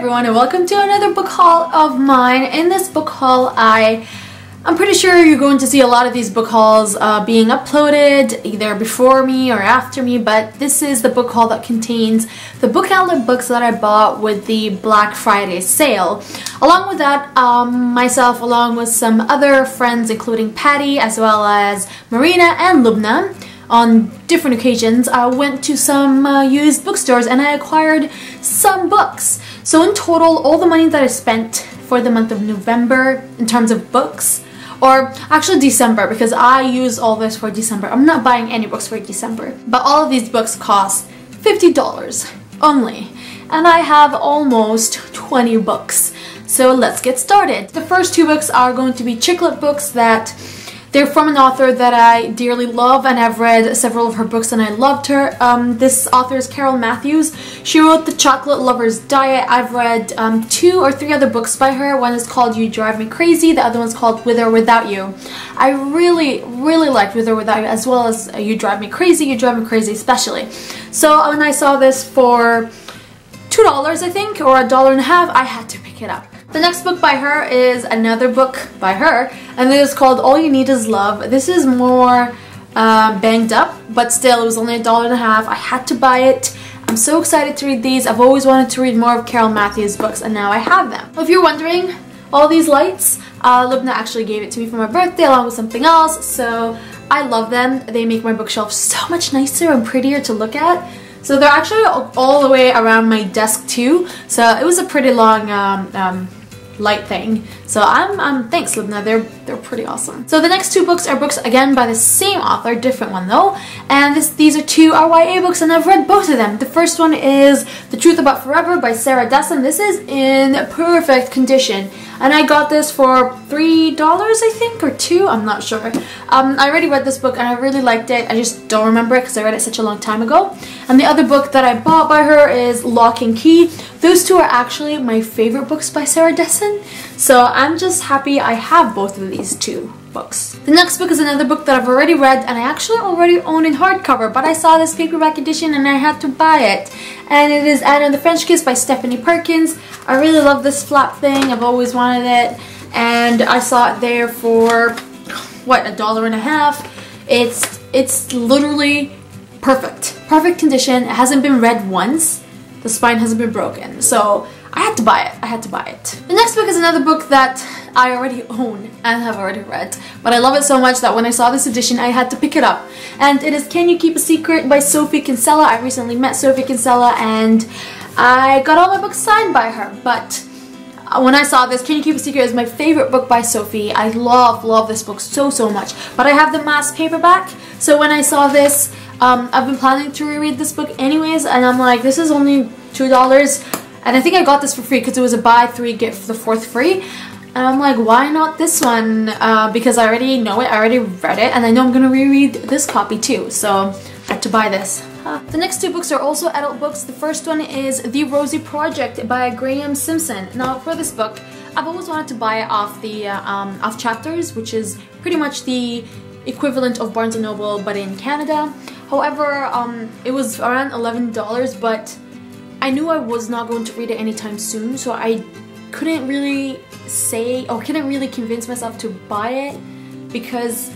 everyone, and welcome to another book haul of mine. In this book haul, I'm pretty sure you're going to see a lot of these book hauls being uploaded either before me or after me, but this is the book haul that contains the Bookoutlet books that I bought with the Black Friday sale. Along with that, myself along with some other friends including Patty as well as Marina and Lubna, on different occasions, I went to some used bookstores and I acquired some books. So in total, all the money that I spent for the month of November in terms of books, or actually December, because I used all this for December. I'm not buying any books for December. But all of these books cost $50 only. And I have almost 20 books. So let's get started. The first two books are going to be chicklet books that they're from an author that I dearly love, and I've read several of her books and I loved her. This author is Carol Matthews. She wrote The Chocolate Lover's Diet. I've read 2 or 3 other books by her. One is called You Drive Me Crazy, the other one's called With or Without You. I really liked With or Without You, as well as You Drive Me Crazy especially. So when I saw this for $2 I think, or $1.50, I had to pick it up. The next book by her is another book by her, and it is called All You Need Is Love. This is more banged up, but still it was only $1.50. I had to buy it. I'm so excited to read these. I've always wanted to read more of Carol Matthews' books, and now I have them. If you're wondering, all these lights, Lubna actually gave it to me for my birthday along with something else, so I love them. They make my bookshelf so much nicer and prettier to look at. So they're actually all the way around my desk too, so it was a pretty long light thing. So thanks Lubna, they're pretty awesome. So the next 2 books are books again by the same author, different one though, and these are 2 RYA books and I've read both of them. The first one is The Truth About Forever by Sarah Dessen. This is in perfect condition and I got this for $3 I think, or $2, I'm not sure. I already read this book and I really liked it. I just don't remember it because I read it such a long time ago. And the other book that I bought by her is Lock and Key. Those 2 are actually my favorite books by Sarah Dessen, so I'm just happy I have both of these 2 books. The next book is another book that I've already read and I actually already own in hardcover, but I saw this paperback edition and I had to buy it. And it is Anna and the French Kiss by Stephanie Perkins. I really love this flap thing. I've always wanted it, and I saw it there for what, $1.50. It's literally perfect condition. It hasn't been read once. The spine hasn't been broken, so I had to buy it. The next book is another book that I already own and have already read, but I love it so much that when I saw this edition I had to pick it up. And it is Can You Keep a Secret by Sophie Kinsella. I recently met Sophie Kinsella and I got all my books signed by her, but when I saw this, Can You Keep a Secret is my favorite book by Sophie. I love this book so much, but I have the mass paperback, so when I saw this, I've been planning to reread this book anyways, and I'm like, this is only $2, and I think I got this for free because it was a buy 3 get the 4th free, and I'm like, why not this one? Because I already know it, I already read it, and I know I'm gonna reread this copy too, so I had to buy this. The next 2 books are also adult books. The first one is The Rosie Project by Graham Simpson. Now for this book, I've always wanted to buy it off the off Chapters, which is pretty much the equivalent of Barnes & Noble but in Canada. However, it was around $11, but I knew I was not going to read it anytime soon, so I couldn't really convince myself to buy it, because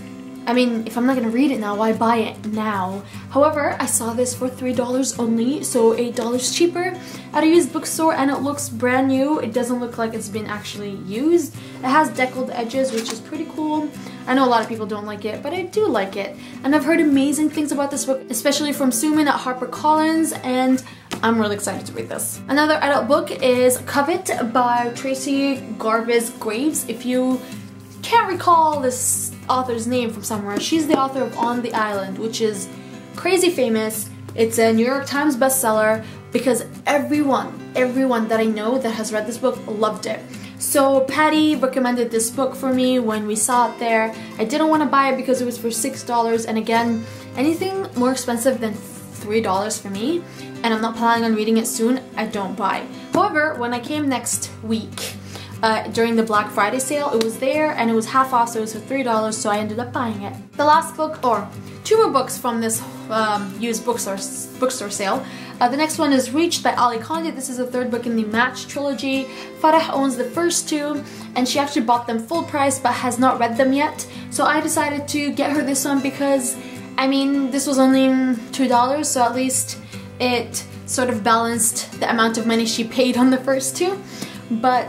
I mean, if I'm not gonna read it now, why buy it now? However, I saw this for $3 only, so $8 cheaper at a used bookstore, and it looks brand new. It doesn't look like it's been actually used. It has deckled edges, which is pretty cool. I know a lot of people don't like it, but I do like it. And I've heard amazing things about this book, especially from Suman at HarperCollins, and I'm really excited to read this. Another adult book is Covet by Tracy Garvis Graves. If you can't recall this author's name from somewhere, she's the author of On the Island, which is crazy famous. It's a New York Times bestseller because everyone that I know that has read this book loved it. So Patty recommended this book for me when we saw it there. I didn't want to buy it because it was for $6, and again, anything more expensive than $3 for me, and I'm not planning on reading it soon, I don't buy. However, when I came next week, during the Black Friday sale, it was there and it was half off, so it was for $3, so I ended up buying it. The last book, or 2 more books from this used bookstore sale. The next one is Reached by Ali Khandy. This is the third book in the Match trilogy. Farah owns the first two, and she actually bought them full price but has not read them yet. So I decided to get her this one because, I mean, this was only $2, so at least it sort of balanced the amount of money she paid on the first two. But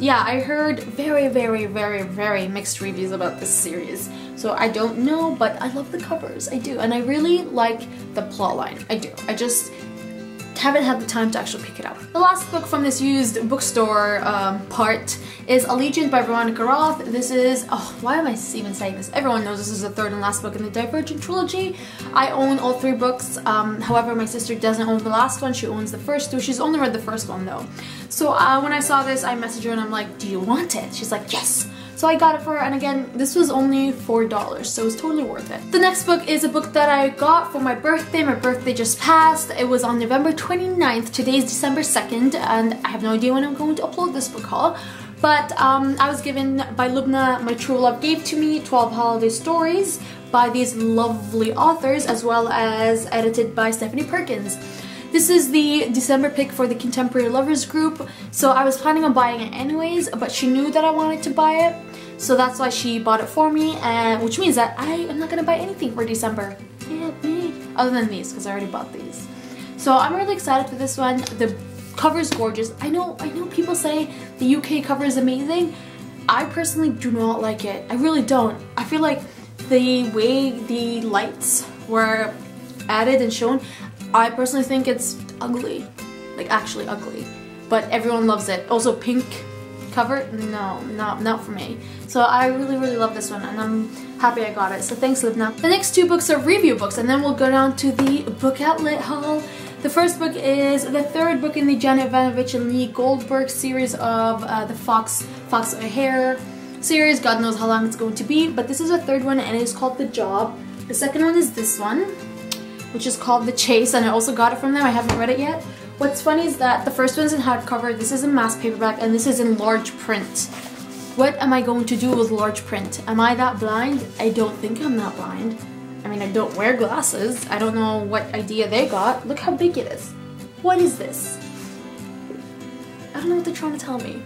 yeah, I heard very mixed reviews about this series. So I don't know, but I love the covers, I do. And I really like the plotline, I do. I just haven't had the time to actually pick it up. The last book from this used bookstore part is Allegiant by Veronica Roth. This is, oh, why am I even saying this? Everyone knows this is the third and last book in the Divergent trilogy. I own all three books. However, my sister doesn't own the last one. She owns the first two. She's only read the first one though. So when I saw this, I messaged her and I'm like, do you want it? She's like, yes. So I got it for her, and again, this was only $4, so it's totally worth it. The next book is a book that I got for my birthday. My birthday just passed. It was on November 29th. Today is December 2nd, and I have no idea when I'm going to upload this book haul. But I was given by Lubna, my true love gave to me 12 holiday stories by these lovely authors, as well as edited by Stephanie Perkins. This is the December pick for the Contemporary Lovers group, so I was planning on buying it anyways, but she knew that I wanted to buy it, so that's why she bought it for me, and which means that I am not gonna buy anything for December. Yeah, me. Other than these, because I already bought these. So I'm really excited for this one. The cover is gorgeous. I know people say the UK cover is amazing. I personally do not like it. I really don't. I feel like the way the lights were added and shown, I personally think it's ugly, like actually ugly, but everyone loves it. Also pink cover, no, not for me. So I really love this one, and I'm happy I got it, so thanks Livna. The next two books are review books, and then we'll go down to the Bookoutlet haul. The first book is the third book in the Janet Ivanovich and Lee Goldberg series of the Fox O'Hare series. God knows how long it's going to be, but this is the third one, and it is called The Job. The second one is this one, which is called The Chase, and I also got it from them. I haven't read it yet. What's funny is that the first one's in hardcover, this is in mass paperback, and this is in large print. What am I going to do with large print? Am I that blind? I don't think I'm that blind. I mean, I don't wear glasses. I don't know what idea they got. Look how big it is. What is this? I don't know what they're trying to tell me.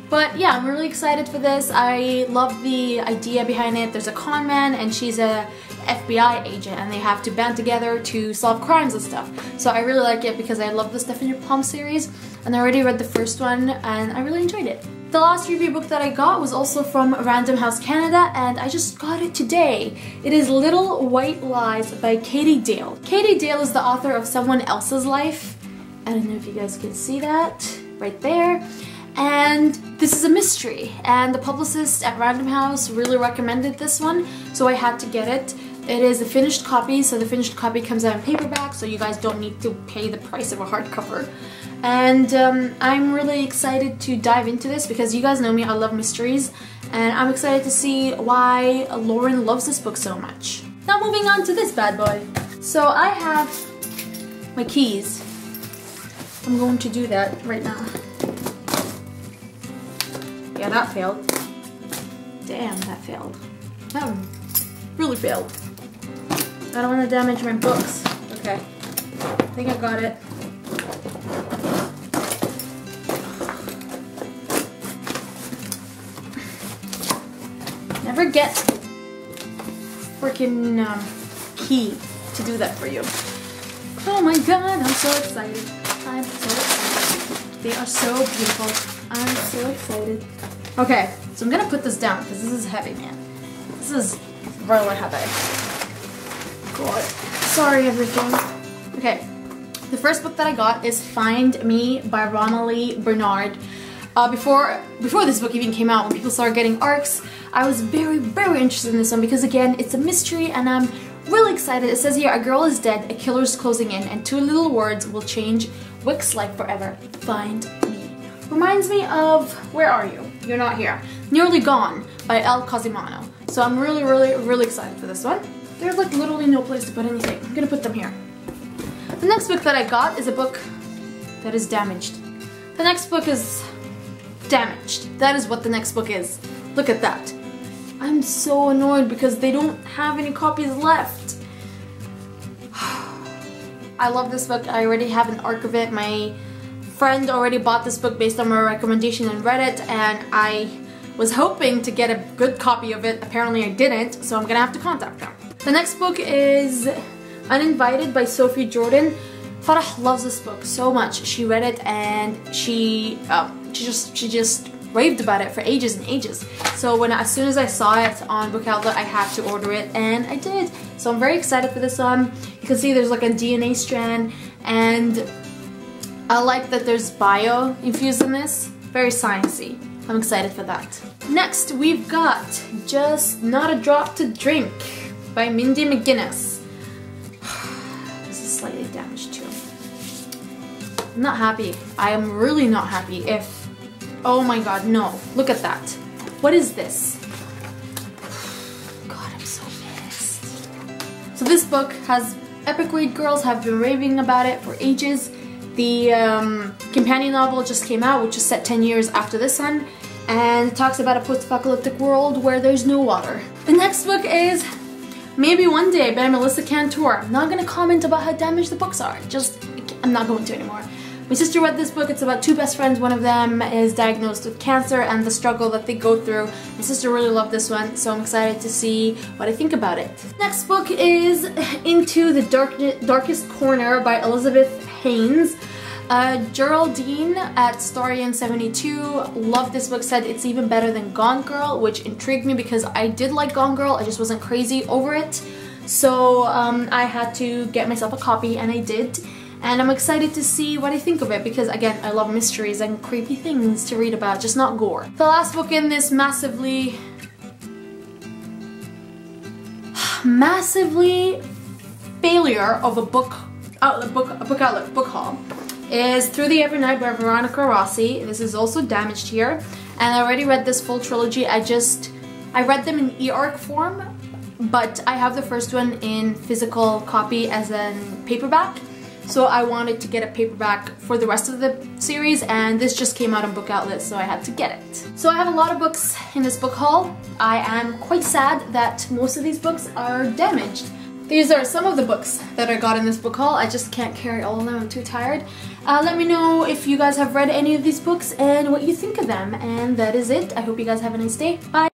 But yeah, I'm really excited for this. I love the idea behind it. There's a con man, and she's a FBI agent, and they have to band together to solve crimes and stuff. So I really like it because I love the Stephanie Plum series, and I already read the first one, and I really enjoyed it. The last review book that I got was also from Random House Canada, and I just got it today. It is Little White Lies by Katie Dale. Katie Dale is the author of Someone Else's Life. I don't know if you guys can see that right there. And this is a mystery, and the publicist at Random House really recommended this one, so I had to get it. It is a finished copy, so the finished copy comes out in paperback, so you guys don't need to pay the price of a hardcover. And I'm really excited to dive into this because you guys know me, I love mysteries, and I'm excited to see why Lauren loves this book so much. Now moving on to this bad boy. So I have my keys. I'm going to do that right now. Yeah, that failed. Damn, that failed. That really failed. I don't want to damage my books. Okay. I think I got it. Never get freaking key to do that for you. Oh my god, I'm so excited. I'm so excited. They are so beautiful. I'm so excited. Okay, so I'm gonna put this down because this is heavy, man. This is really heavy. God. Sorry, everything. Okay, the first book that I got is Find Me by Romilly Bernard. Before this book even came out, when people started getting ARCs, I was very interested in this one because, again, it's a mystery and I'm really excited. It says here, a girl is dead, a killer is closing in, and two little words will change Wick's life forever. Find me. Reminds me of Where Are You? You're Not Here. Nearly Gone by El Cosimano. So I'm really excited for this one. There's like literally no place to put anything. I'm gonna put them here. The next book that I got is a book that is damaged. The next book is damaged. That is what the next book is. Look at that. I'm so annoyed because they don't have any copies left. I love this book. I already have an arc of it. My friend already bought this book based on my recommendation and read it, and I was hoping to get a good copy of it. Apparently I didn't, so I'm gonna have to contact them. The next book is Uninvited by Sophie Jordan. Farah loves this book so much. She read it and she just raved about it for ages and ages. So as soon as I saw it on Bookoutlet, I had to order it, and I did. So I'm very excited for this one. You can see there's like a DNA strand, and I like that there's bio infused in this. Very sciencey. I'm excited for that. Next, we've got Just Not a Drop to Drink by Mindy McGuinness. This is slightly damaged too. I'm not happy. I am really not happy. Oh my god, no. Look at that. What is this? God, I'm so pissed. So this book has epic read. Girls have been raving about it for ages. The companion novel just came out, which is set 10 years after this one, and it talks about a post-apocalyptic world where there's no water. The next book is Maybe One Day by Melissa Cantor. I'm not gonna comment about how damaged the books are. I'm not going to anymore. My sister read this book. It's about two best friends. One of them is diagnosed with cancer and the struggle that they go through. My sister really loved this one, so I'm excited to see what I think about it. Next book is Into the Darkest Corner by Elizabeth Haynes. Geraldine at Storian 72 loved this book, said it's even better than Gone Girl, which intrigued me because I did like Gone Girl. I just wasn't crazy over it. So I had to get myself a copy, and I did. And I'm excited to see what I think of it because, again, I love mysteries and creepy things to read about, just not gore. The last book in this massively failure of a book haul is Through the Every Night by Veronica Rossi. This is also damaged here, and I already read this full trilogy. I read them in e-arc form, but I have the first one in physical copy as a paperback. So I wanted to get a paperback for the rest of the series, and this just came out on Bookoutlet, so I had to get it. So I have a lot of books in this book haul. I am quite sad that most of these books are damaged. These are some of the books that I got in this book haul. I just can't carry all of them, I'm too tired. Let me know if you guys have read any of these books and what you think of them. And that is it. I hope you guys have a nice day. Bye!